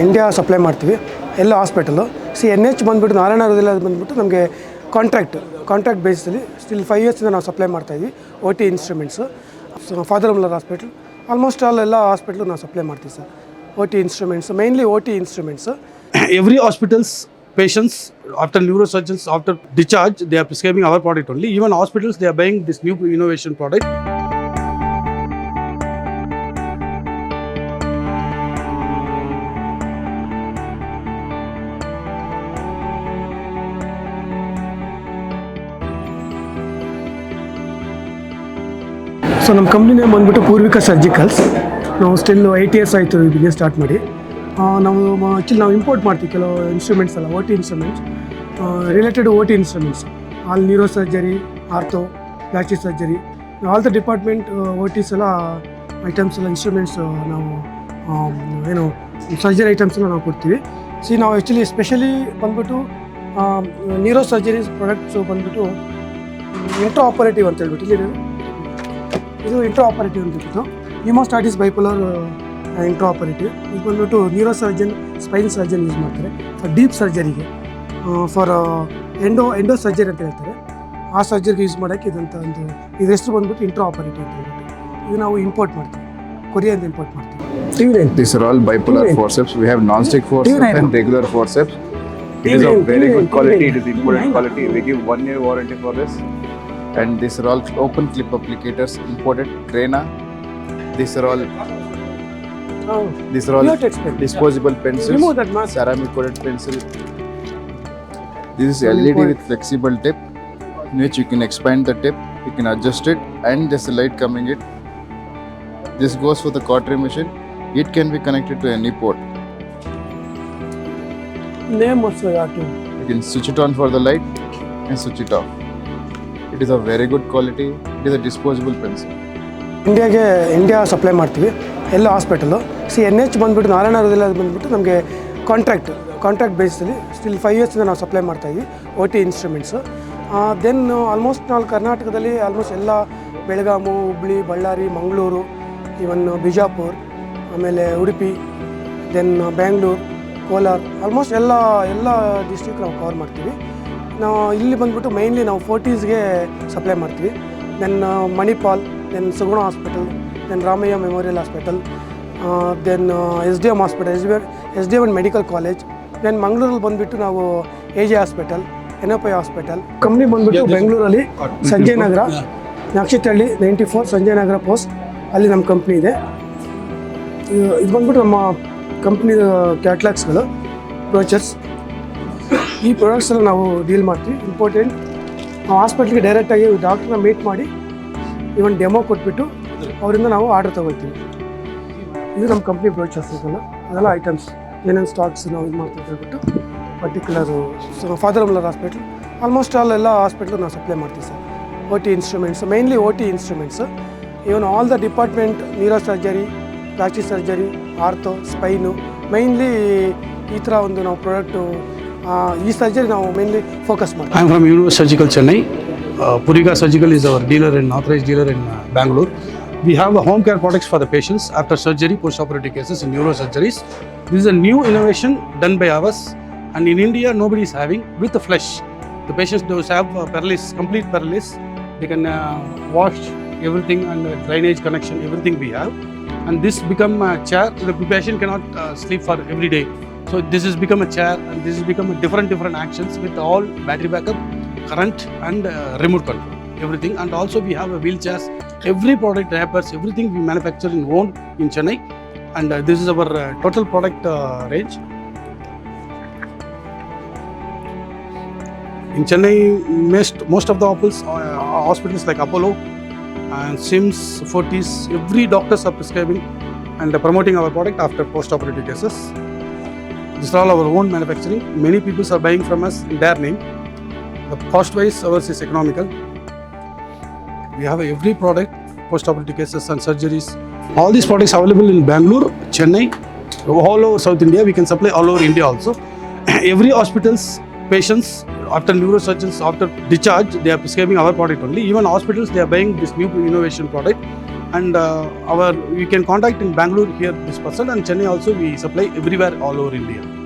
India supply ಮಾಡ್ತೀವಿ ಎಲ್ಲ hospital. NH ಬಂದುಬಿಟ್ಟು ನಾರಾಯಣನಗರದಲ್ಲಿ ಅದು ಬಂದುಬಿಟ್ಟು ನಮಗೆ ಕಾಂಟ್ರಾಕ್ಟ್ ಬೇಸಿಸಲ್ಲಿ ಸ್ಟಿಲ್ 5 ಇಯರ್ಸಿಂದ ನಾವು ಸಪ್ಲೈ ಮಾಡ್ತಾಯಿದ್ವಿ. OT instruments. Father Muller hospital almost ಎಲ್ಲ ಹಾಸ್ಪಿಟ್ಲು ನಾವು ಸಪ್ಲೈ ಮಾಡ್ತೀವಿ sir. OT instruments, mainly OT instruments. Every hospital's patients after neurosurgeons after discharge they are prescribing our product only. Even hospitals they are buying this new innovation product. So ನಮ್ಮ company name ಬಂದುಬಿಟ್ಟು Poorvika surgicals. ನಾವು still 8 years ಆಯಿತು ಈ business start ಮಾಡಿ. ನಾವು import ಮಾಡ್ತೀವಿ ಕೆಲವು instruments ಎಲ್ಲ, OT instruments, related OT instruments, all neuro surgery, ortho, plastic surgery, all the department OTs ಎಲ್ಲ ಐಟಮ್ಸ್ ಎಲ್ಲ ಇನ್ಸ್ಟ್ರೂಮೆಂಟ್ಸ್ ನಾವು ಸರ್ಜರಿ ಐಟಮ್ಸ್ ಎಲ್ಲ ನಾವು ಕೊಡ್ತೀವಿ. ನಾವು ಆ್ಯಕ್ಚುಲಿ ಸ್ಪೆಷಲಿ ಬಂದ್ಬಿಟ್ಟು ನ್ಯೂರೋ ಸರ್ಜರೀಸ್ ಪ್ರಾಡಕ್ಟ್ಸು ಬಂದ್ಬಿಟ್ಟು ಇಂಟ್ರಾ ಆಪರೇಟಿವ್ ಅಂತ ಹೇಳ್ಬಿಟ್ಟು ಇದು ಇಂಟ್ರಾ ಆಪರೇಟಿವ್ ಅಂತ ಹೇಳ್ಬಿಟ್ಟು ಹಿಮೋಸ್ಟಾಟಿಸ್ ಬೈಪೋಲರ್ ಇಂಟ್ರಾ ಆಪರೇಟಿವ್. ಇದು ಬಂದ್ಬಿಟ್ಟು neuro surgeon, spine surgeon use ಮಾಡ್ತಾರೆ ಫಾರ್ ಡೀಪ್ ಸರ್ಜರಿಗೆ, ಫಾರ್ ಎಂಡೋ ಸರ್ಜರಿ ಅಂತ ಹೇಳ್ತಾರೆ. ಆ ಸರ್ಜರಿಗೆ ಯೂಸ್ ಮಾಡೋಕ್ಕೆ ಇದಂತ ಇದ್ರ ಹೆಸರು ಬಂದ್ಬಿಟ್ಟು ಇಂಟ್ರಾ ಆಪರೇಟಿವ್ ಅಂತ ಹೇಳ್ಬಿಟ್ಟು ಇದು ನಾವು ಇಂಪೋರ್ಟ್ ಮಾಡ್ತೀವಿ, ಕೊರಿಯಾದಿಂದ ಇಂಪೋರ್ಟ್ ಮಾಡ್ತೀವಿ. These are all bipolar forceps. We have non-stick forceps and regular forceps. It is of very good quality. It is imported quality. We give 1 year warranty for this. And these are all open clip applicators, imported Crana. These are all disposable pencils. Remove that mask. Ceramic coated pencil. This is LED with flexible tip, in which you can expand the tip, you can adjust it, and there's a light coming it. This goes for the cautery machine. It can be connected to any port. Name also you have to. You can switch it on for the light and switch it off. It is of very good quality. It is a disposable pencil. India supply ಮಾಡ್ತೀವಿ ಎಲ್ಲ hospital. NH ಬಂದುಬಿಟ್ಟು ನಾರಾಯಣನಗರದಲ್ಲಿ ಅದು ಬಂದುಬಿಟ್ಟು ನಮಗೆ contract ಬೇಸಿಸಲ್ಲಿ still 5 ಇಯರ್ಸಿಂದ ನಾವು supply ಮಾಡ್ತಾಯಿದ್ವಿ OT instruments. Then almost ನಾವು ಕರ್ನಾಟಕದಲ್ಲಿ ಆಲ್ಮೋಸ್ಟ್ ಎಲ್ಲ ಬೆಳಗಾಮು, ಹುಬ್ಳಿ, ಬಳ್ಳಾರಿ, ಮಂಗಳೂರು, ಇವನ್ ಬಿಜಾಪುರ್, ಆಮೇಲೆ ಉಡುಪಿ, ದೆನ್ ಬ್ಯಾಂಗ್ಳೂರು, ಕೋಲಾರ, ಆಲ್ಮೋಸ್ಟ್ ಎಲ್ಲ ಡಿಸ್ಟ್ರಿಕ್ಟ್ ನಾವು ಕವರ್ ಮಾಡ್ತೀವಿ. ನಾವು ಇಲ್ಲಿ ಬಂದುಬಿಟ್ಟು ಮೈನ್ಲಿ ನಾವು 40ಸ್ಗೆ ಸಪ್ಲೈ ಮಾಡ್ತೀವಿ. Then Manipal, then Suguna hospital, then Ramaiah memorial hospital, then SDM hospital, SDM medical college, then ಮಂಗಳೂರಲ್ಲಿ ಬಂದುಬಿಟ್ಟು ನಾವು AJ hospital, NFI hospital. Company ಬಂದುಬಿಟ್ಟು ಬೆಂಗಳೂರಲ್ಲಿ ಸಂಜಯನಗರ, ನಾಗಶೆಟ್ಟಿಹಳ್ಳಿ 94 ಸಂಜಯನಗರ ಪೋಸ್ಟ್, ಅಲ್ಲಿ ನಮ್ಮ ಕಂಪ್ನಿ ಇದೆ. ಇದು ಬಂದ್ಬಿಟ್ಟು ನಮ್ಮ ಕಂಪ್ನಿದ ಕ್ಯಾಟ್ಲಾಗ್ಸ್ಗಳು, ಬ್ರೋಚರ್ಸ್. ಈ ಪ್ರಾಡಕ್ಟ್ಸ್ ಎಲ್ಲ ನಾವು ಡೀಲ್ ಮಾಡ್ತೀವಿ. ಇಂಪಾರ್ಟೆಂಟ್, ನಾವು ಹಾಸ್ಪಿಟ್ಲಿಗೆ ಡೈರೆಕ್ಟಾಗಿ ಡಾಕ್ಟ್ರನ್ನ ಮೀಟ್ ಮಾಡಿ ಇವನ್ ಡೆಮೋ ಕೊಟ್ಬಿಟ್ಟು ಅವರಿಂದ ನಾವು ಆರ್ಡರ್ ತೊಗೊಳ್ತೀವಿ. ಇದು ನಮ್ಮ ಕಂಪ್ನಿ ಬ್ರೋಚರ್ಸ್ ಇದೆಲ್ಲ, ಅದೆಲ್ಲ ಐಟಮ್ಸ್ ಏನೇನು ಸ್ಟಾಕ್ಸ್ ನಾವು ಇದು ಮಾಡ್ತೀವಿ ಹೇಳ್ಬಿಟ್ಟು particular. Father Muller hospital almost ಎಲ್ಲ ಹಾಸ್ಪಿಟ್ಲು ನಾವು ಸಪ್ಲೈ ಮಾಡ್ತೀವಿ sir. OT instruments, mainly OT instruments. Even all the department, neuro surgery, plastic surgery, ortho, spine, mainly ಈ ಥರ ಒಂದು ನಾವು ಪ್ರಾಡಕ್ಟು ಈ ಸರ್ಜರಿ ನಾವು ಮೇನ್ಲಿ ಫೋಕಸ್ ಮಾಡ್ತೀವಿ. I am from VINOD Surgical Chennai. Poorvika Surgical is our dealer and authorized dealer in Bangalore. We have a home care products for the patients after surgery, post-operative cases in neurosurgeries. This is a new innovation done by us, and in India nobody is having with the flesh. The patients those have paralysis, complete paralysis, they can wash everything and drainage connection, everything we have. And this become a chair. The patient cannot sleep for every day. So this has become a chair, and this has become a different actions with all battery backup, current and remote control, everything. And also we have a wheelchairs, every product, wrappers, everything we manufacture in own in Chennai. And this is our total product range. In Chennai, most of the hospitals like Apollo and SIMS, Fortis, every doctors are prescribing and promoting our product after post-operative cases. This is all our own manufacturing. Many people are buying from us in their name. The cost-wise, ours is economical. We have every product, post-operative cases and surgeries. All these products available in Bangalore, Chennai, all over South India. We can supply all over India also. Every hospital's patients after neurosurgeons after discharge they are prescribing our product only. Even hospitals they are buying this new innovation product. And you can contact in Bangalore here this person, and Chennai also we supply everywhere all over India.